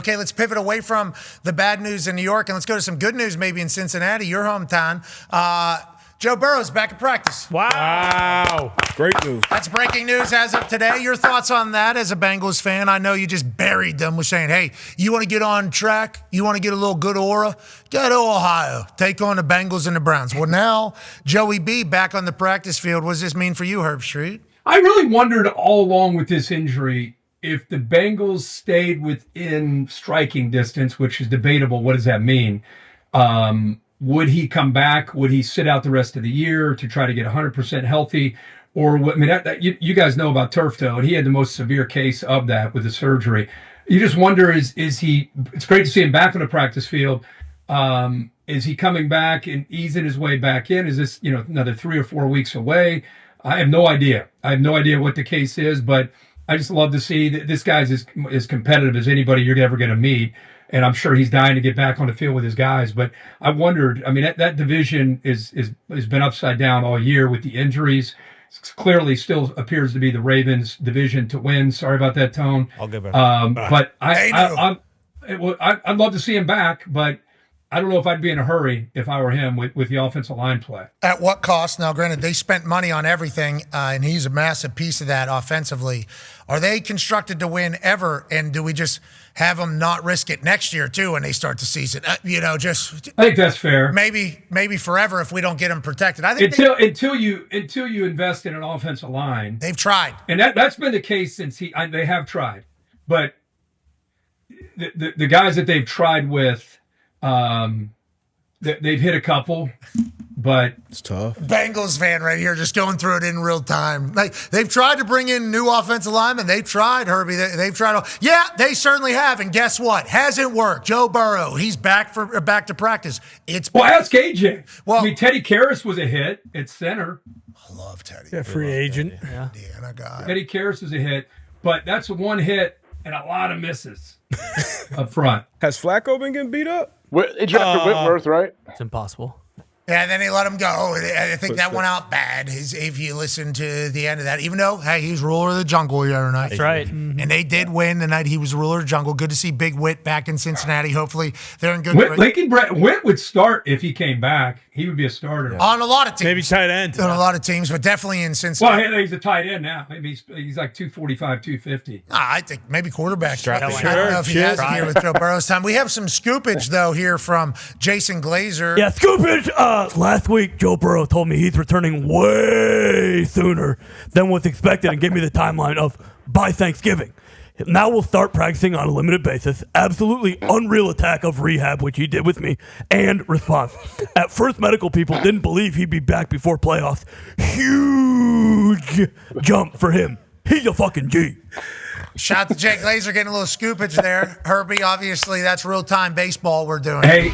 Okay, let's pivot away from the bad news in New York and let's go to some good news maybe in Cincinnati, your hometown. Joe Burrow's back at practice. Wow. Great news. That's breaking news as of today. Your thoughts on that as a Bengals fan? I know you just buried them with saying, hey, you want to get on track? You want to get a little good aura? Go to Ohio. Take on the Bengals and the Browns. Well, now Joey B back on the practice field. What does this mean for you, Herb Street? I really wondered all along with this injury if the Bengals stayed within striking distance, which is debatable. What does that mean? Would he come back? Would he sit out the rest of the year to try to get 100% healthy? Or what? I mean, you guys know about turf toe, and he had the most severe case of that with the surgery. You just wonder: is he? It's great to see him back on the practice field. Is he coming back and easing his way back in? Is this another 3 or 4 weeks away? I have no idea. I have no idea what the case is, but I just love to see that this guy's as competitive as anybody you're ever going to meet. And I'm sure he's dying to get back on the field with his guys. But I wondered, I mean, that division has been upside down all year with the injuries. It clearly still appears to be the Ravens' division to win. Sorry about that, Tone. I'll get back. But I'd love to see him back, but I don't know if I'd be in a hurry if I were him with the offensive line play. At what cost? Now, granted, they spent money on everything, and he's a massive piece of that offensively. Are they constructed to win ever? And do we just have them not risk it next year, too, when they start the season? I think that's fair. Maybe forever if we don't get them protected. I think until you invest in an offensive line. They've tried. And that's been the case since they have tried. But the guys that they've tried with, they've hit a couple, but it's tough. Bengals fan right here, just going through it in real time. Like they've tried to bring in new offensive linemen. They've tried, Herbie. They've tried. Yeah, they certainly have. And guess what? Hasn't worked. Joe Burrow, he's back to practice. Well, ask AJ. Well, I mean, Teddy Karras was a hit at center. I love Teddy. Yeah, free agent. Yeah, guy. Teddy Karras was a hit, but that's one hit and a lot of misses up front. Has Flacco been getting beat up? They drafted Whitworth, right? It's impossible. Yeah, and then they let him go. I think that went out bad. If you listen to the end of that, even though, hey, he's ruler of the jungle the other night. That's right. And they did win the night he was ruler of the jungle. Good to see Big Whit back in Cincinnati. Hopefully they're in good Whit would start if he came back. He would be a starter. On a lot of teams. Maybe tight end. On a lot of teams, but definitely in Cincinnati. Well, he's a tight end now. Maybe he's like 245, 250. I think maybe quarterback. Sure. I don't know if he has it here with Joe Burrow's time. We have some scoopage, though, here from Jason Glazer. Yeah, scoopage. Last week, Joe Burrow told me he's returning way sooner than was expected and gave me the timeline of by Thanksgiving. Now we'll start practicing on a limited basis. Absolutely unreal attack of rehab, which he did with me, and response. At first, medical people didn't believe he'd be back before playoffs. Huge jump for him. He's a fucking G. Shout out to Jake Glazer getting a little scoopage there. Herbie, obviously, that's real-time baseball we're doing. Hey,